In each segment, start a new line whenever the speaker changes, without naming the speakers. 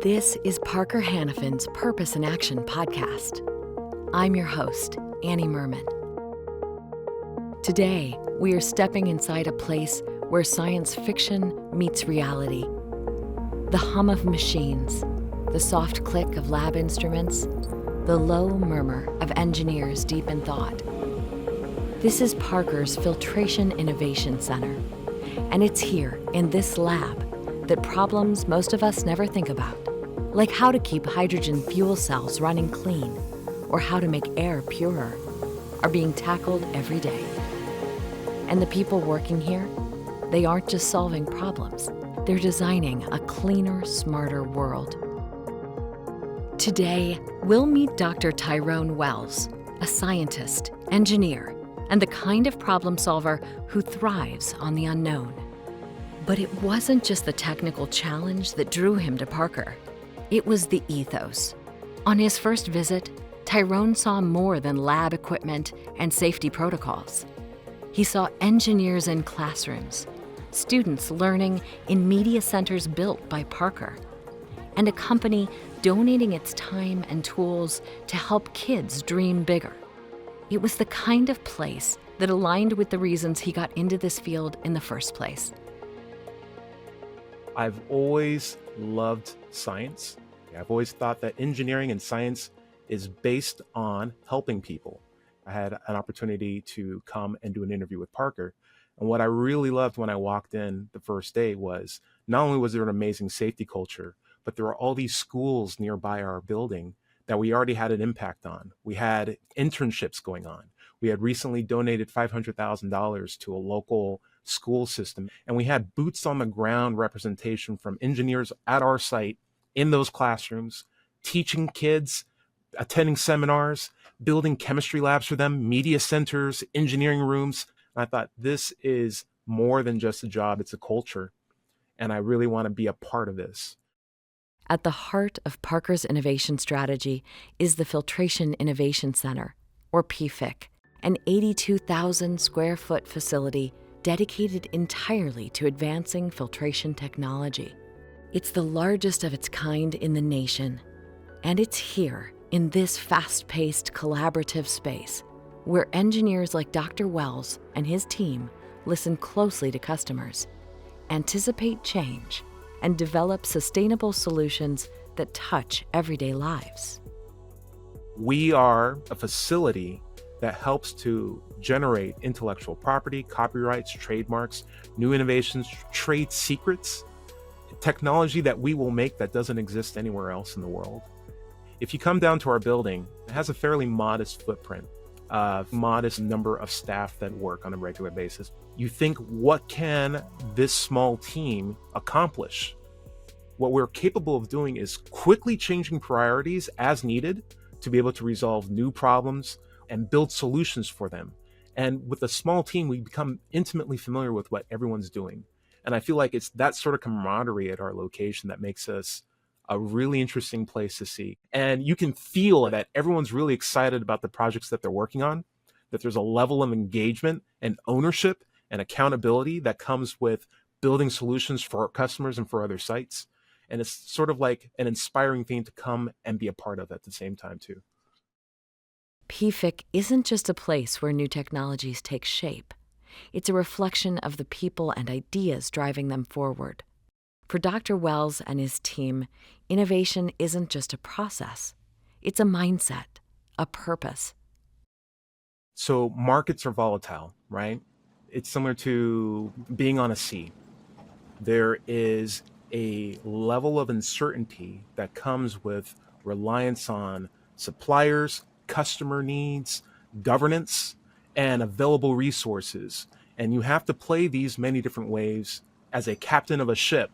This is Parker Hannifin's Purpose in Action podcast. I'm your host, Annie Murmann. Today, we are stepping inside a place where science fiction meets reality. The hum of machines, the soft click of lab instruments, the low murmur of engineers deep in thought. This is Parker's Filtration Innovation Center, and it's here in this lab that problems most of us never think about, like how to keep hydrogen fuel cells running clean or how to make air purer, are being tackled every day. And the people working here, they aren't just solving problems, they're designing a cleaner, smarter world. Today, we'll meet Dr. Tyrone Wells, a scientist, engineer, and the kind of problem solver who thrives on the unknown. But it wasn't just the technical challenge that drew him to Parker. It was the ethos. On his first visit, Tyrone saw more than lab equipment and safety protocols. He saw engineers in classrooms, students learning in media centers built by Parker, and a company donating its time and tools to help kids dream bigger. It was the kind of place that aligned with the reasons he got into this field in the first place.
I've always loved science. I've always thought that engineering and science is based on helping people. I had an opportunity to come and do an interview with Parker. And what I really loved when I walked in the first day was not only was there an amazing safety culture, but there were all these schools nearby our building that we already had an impact on. We had internships going on. We had recently donated $500,000 to a local school system, and we had boots on the ground representation from engineers at our site in those classrooms, teaching kids, attending seminars, building chemistry labs for them, media centers, engineering rooms. And I thought, this is more than just a job, it's a culture, and I really want to be a part of this.
At the heart of Parker's innovation strategy is the Filtration Innovation Center, or PFIC, an 82,000 square foot facility dedicated entirely to advancing filtration technology. It's the largest of its kind in the nation, and it's here in this fast-paced collaborative space where engineers like Dr. Wells and his team listen closely to customers, anticipate change, and develop sustainable solutions that touch everyday lives.
We are a facility that helps to generate intellectual property, copyrights, trademarks, new innovations, trade secrets, technology that we will make that doesn't exist anywhere else in the world. If you come down to our building, it has a fairly modest footprint, a modest number of staff that work on a regular basis. You think, what can this small team accomplish? What we're capable of doing is quickly changing priorities as needed to be able to resolve new problems and build solutions for them. And with a small team, we become intimately familiar with what everyone's doing. And I feel like it's that sort of camaraderie at our location that makes us a really interesting place to see. And you can feel that everyone's really excited about the projects that they're working on, that there's a level of engagement and ownership and accountability that comes with building solutions for our customers and for other sites. And it's sort of like an inspiring thing to come and be a part of at the same time too.
PFIC isn't just a place where new technologies take shape. It's a reflection of the people and ideas driving them forward. For Dr. Wells and his team, innovation isn't just a process. It's a mindset, a purpose.
So markets are volatile, right? It's similar to being on a sea. There is a level of uncertainty that comes with reliance on suppliers, customer needs, governance, and available resources. And you have to play these many different ways as a captain of a ship.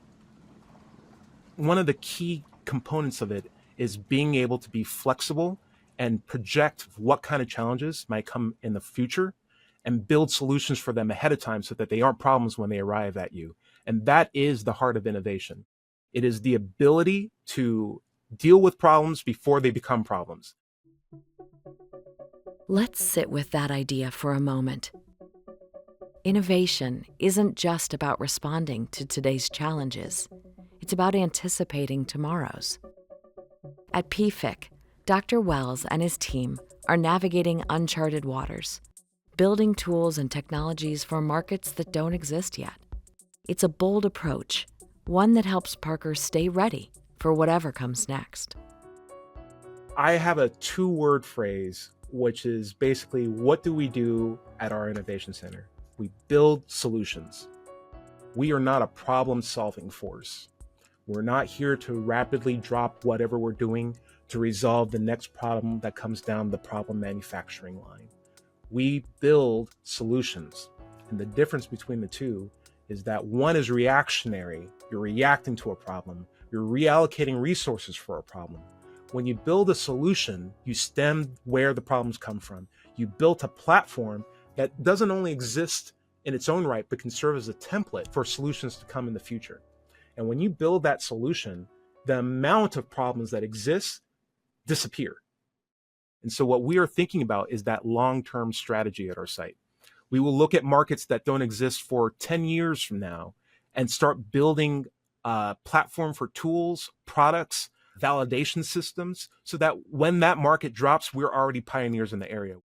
One of the key components of it is being able to be flexible and project what kind of challenges might come in the future and build solutions for them ahead of time so that they aren't problems when they arrive at you. And that is the heart of innovation. It is the ability to deal with problems before they become problems.
Let's sit with that idea for a moment. Innovation isn't just about responding to today's challenges. It's about anticipating tomorrow's. At PFIC, Dr. Wells and his team are navigating uncharted waters, building tools and technologies for markets that don't exist yet. It's a bold approach, one that helps Parker stay ready for whatever comes next.
I have a 2-word phrase, which is basically, what do we do at our innovation center? We build solutions. We are not a problem-solving force. We're not here to rapidly drop whatever we're doing to resolve the next problem that comes down the problem manufacturing line. We build solutions. And the difference between the two is that one is reactionary. You're reacting to a problem. You're reallocating resources for a problem. When you build a solution, you stem where the problems come from. You built a platform that doesn't only exist in its own right, but can serve as a template for solutions to come in the future. And when you build that solution, the amount of problems that exist disappear. And so what we are thinking about is that long-term strategy at our site. We will look at markets that don't exist for 10 years from now and start building a platform for tools, products, validation systems, so that when that market drops, we're already pioneers in the area.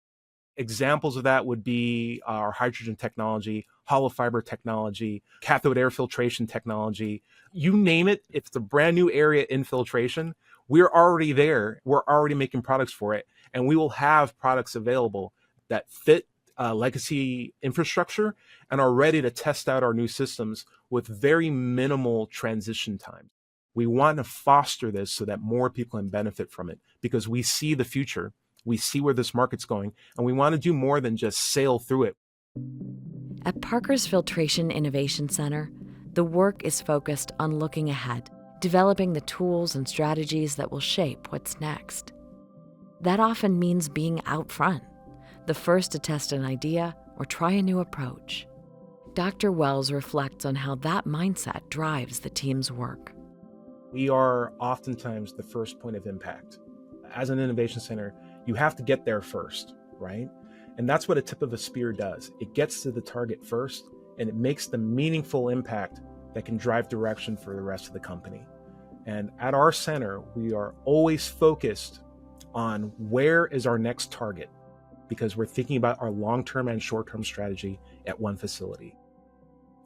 Examples of that would be our hydrogen technology, hollow fiber technology, cathode air filtration technology. You name it, if it's a brand new area in filtration, we're already there. We're already making products for it. And we will have products available that fit legacy infrastructure and are ready to test out our new systems with very minimal transition time. We want to foster this so that more people can benefit from it because we see the future. We see where this market's going, and we want to do more than just sail through it.
At Parker's Filtration Innovation Center, the work is focused on looking ahead, developing the tools and strategies that will shape what's next. That often means being out front, the first to test an idea or try a new approach. Dr. Wells reflects on how that mindset drives the team's work.
We are oftentimes the first point of impact. As an innovation center, you have to get there first, right? And that's what a tip of a spear does. It gets to the target first, and it makes the meaningful impact that can drive direction for the rest of the company. And at our center, we are always focused on where is our next target, because we're thinking about our long-term and short-term strategy at one facility.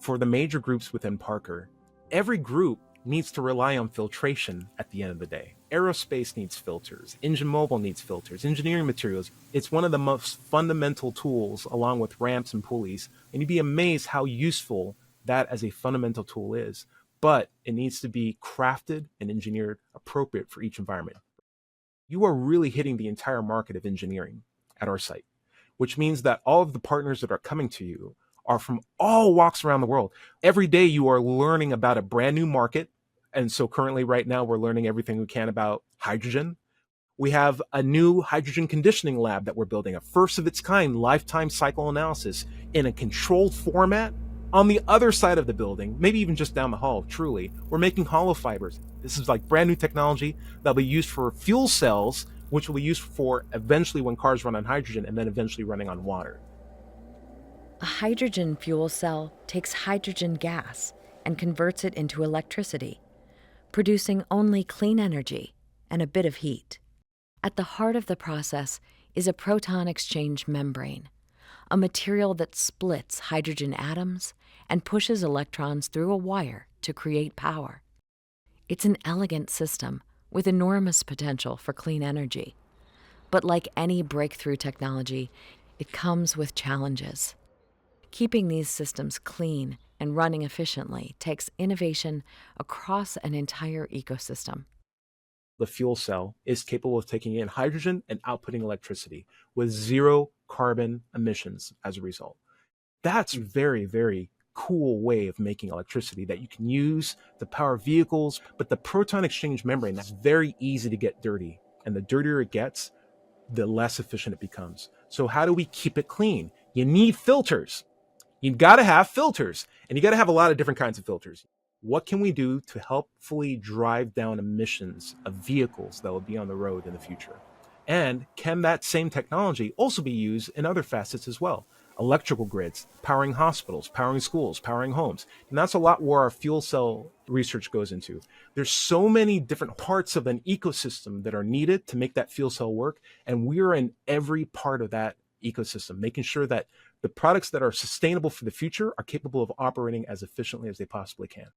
For the major groups within Parker, every group needs to rely on filtration at the end of the day. Aerospace needs filters, engine mobile needs filters, engineering materials. It's one of the most fundamental tools along with ramps and pulleys. And you'd be amazed how useful that as a fundamental tool is. But it needs to be crafted and engineered appropriate for each environment. You are really hitting the entire market of engineering at our site, which means that all of the partners that are coming to you are from all walks around the world. Every day you are learning about a brand new market. And so currently right now we're learning everything we can about hydrogen. We have a new hydrogen conditioning lab that we're building, a first of its kind lifetime cycle analysis in a controlled format. On the other side of the building, maybe even just down the hall, truly, we're making hollow fibers. This is like brand new technology that'll be used for fuel cells, which will be used for eventually when cars run on hydrogen and then eventually running on water.
A hydrogen fuel cell takes hydrogen gas and converts it into electricity, producing only clean energy and a bit of heat. At the heart of the process is a proton exchange membrane, a material that splits hydrogen atoms and pushes electrons through a wire to create power. It's an elegant system with enormous potential for clean energy. But like any breakthrough technology, it comes with challenges. Keeping these systems clean and running efficiently takes innovation across an entire ecosystem.
The fuel cell is capable of taking in hydrogen and outputting electricity with zero carbon emissions as a result. That's a very, very cool way of making electricity that you can use to power vehicles. But the proton exchange membrane, that's very easy to get dirty. And the dirtier it gets, the less efficient it becomes. So how do we keep it clean? You need filters. You've got to have filters, and you got to have a lot of different kinds of filters. What can we do to helpfully drive down emissions of vehicles that will be on the road in the future? And can that same technology also be used in other facets as well? electrical grids, powering hospitals, powering schools, powering homes. And that's a lot where our fuel cell research goes into. There's so many different parts of an ecosystem that are needed to make that fuel cell work. And we're in every part of that ecosystem, making sure that the products that are sustainable for the future are capable of operating as efficiently as they possibly can.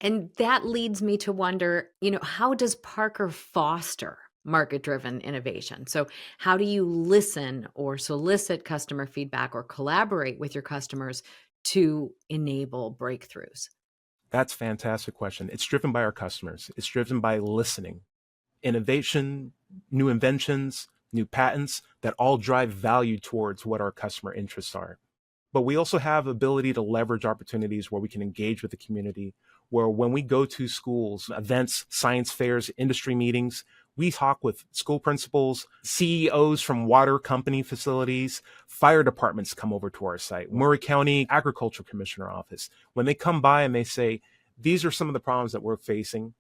And that leads me to wonder, how does Parker foster market-driven innovation? So how do you listen or solicit customer feedback or collaborate with your customers to enable breakthroughs?
That's a fantastic question. It's driven by our customers. It's driven by listening. Innovation, new inventions, new patents that all drive value towards what our customer interests are. But we also have ability to leverage opportunities where we can engage with the community, where when we go to schools, events, science fairs, industry meetings, we talk with school principals, CEOs from water company facilities, fire departments come over to our site, Murray County Agriculture Commissioner Office. When they come by and they say, these are some of the problems that we're facing.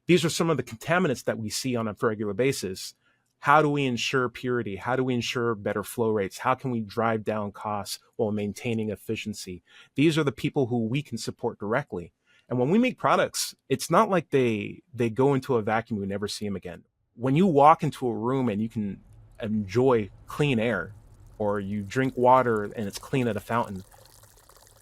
These are some of the contaminants that we see on a regular basis. How do we ensure purity? How do we ensure better flow rates? How can we drive down costs while maintaining efficiency? These are the people who we can support directly. And when we make products, it's not like they go into a vacuum, we never see them again. When you walk into a room and you can enjoy clean air, or you drink water and it's clean at a fountain,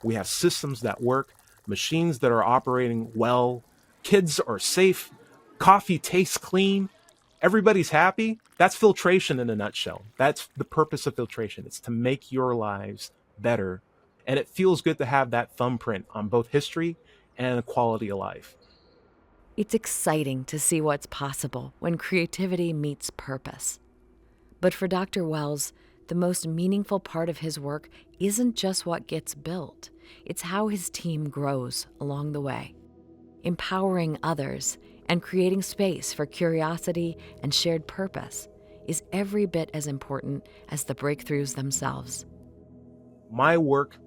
we have systems that work, machines that are operating well, kids are safe, coffee tastes clean, everybody's happy. That's filtration in a nutshell. That's the purpose of filtration. It's to make your lives better. And it feels good to have that thumbprint on both history and the quality of life.
It's exciting to see what's possible when creativity meets purpose. But for Dr. Wells, the most meaningful part of his work isn't just what gets built. It's how his team grows along the way. Empowering others and creating space for curiosity and shared purpose is every bit as important as the breakthroughs themselves.
My work,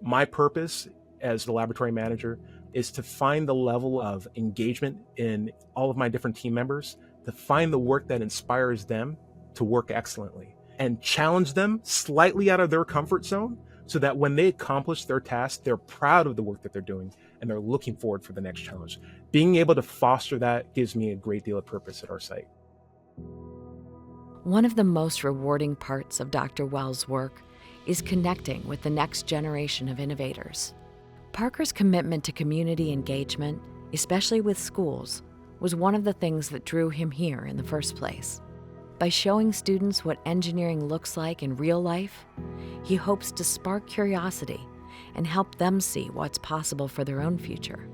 my purpose as the laboratory manager is to find the level of engagement in all of my different team members, to find the work that inspires them to work excellently and challenge them slightly out of their comfort zone so that when they accomplish their task, they're proud of the work that they're doing and they're looking forward for the next challenge. Being able to foster that gives me a great deal of purpose at our site.
One of the most rewarding parts of Dr. Wells' work is connecting with the next generation of innovators. Parker's commitment to community engagement, especially with schools, was one of the things that drew him here in the first place. By showing students what engineering looks like in real life, he hopes to spark curiosity and help them see what's possible for their own future.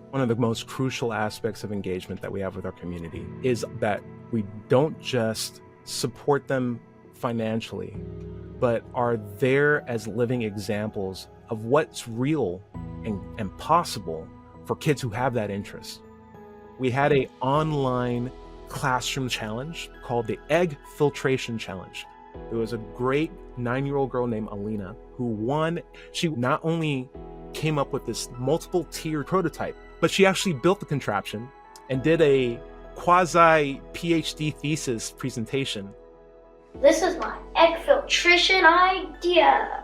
One of the most crucial aspects of engagement that we have with our community is that we don't just support them financially, but are there as living examples of what's real and possible for kids who have that interest. We had an online classroom challenge called the Egg Filtration Challenge. There was a great 9-year-old girl named Alina who won. She not only came up with this multiple tier prototype, but she actually built the contraption and did a quasi PhD thesis presentation.
This is my egg filtration idea.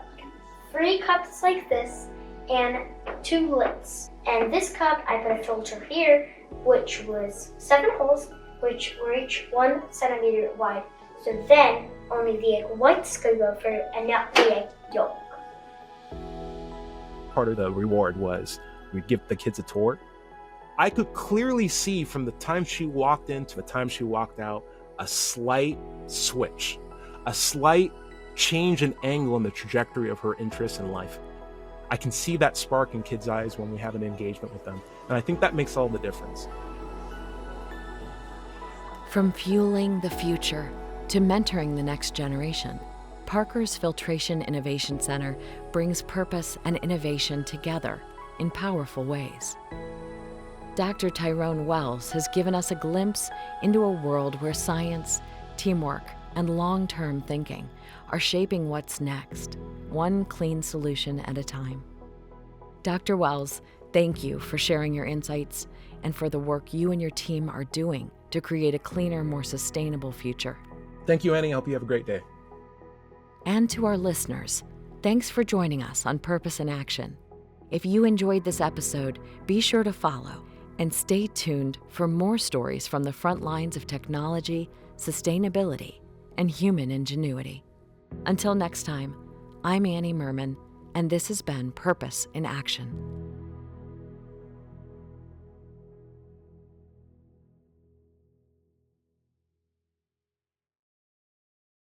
3 cups like this and 2 lids. And this cup, I put a filter here, which was 7 holes, which were each 1 centimeter wide. So then only the egg whites could go through and not the egg yolk.
Part of the reward was we'd give the kids a tour. I could clearly see from the time she walked in to the time she walked out, a slight switch, a slight change in angle in the trajectory of her interests in life. I can see that spark in kids' eyes when we have an engagement with them. And I think that makes all the difference.
From fueling the future to mentoring the next generation, Parker's Filtration Innovation Center brings purpose and innovation together in powerful ways. Dr. Tyrone Wells has given us a glimpse into a world where science, teamwork, and long-term thinking are shaping what's next, one clean solution at a time. Dr. Wells, thank you for sharing your insights and for the work you and your team are doing to create a cleaner, more sustainable future.
Thank you, Annie. I hope you have a great day.
And to our listeners, Thanks for joining us on Purpose in Action. If you enjoyed this episode, be sure to follow and stay tuned for more stories from the front lines of technology, sustainability, and human ingenuity. Until next time, I'm Annie Murmann, and this has been Purpose in Action.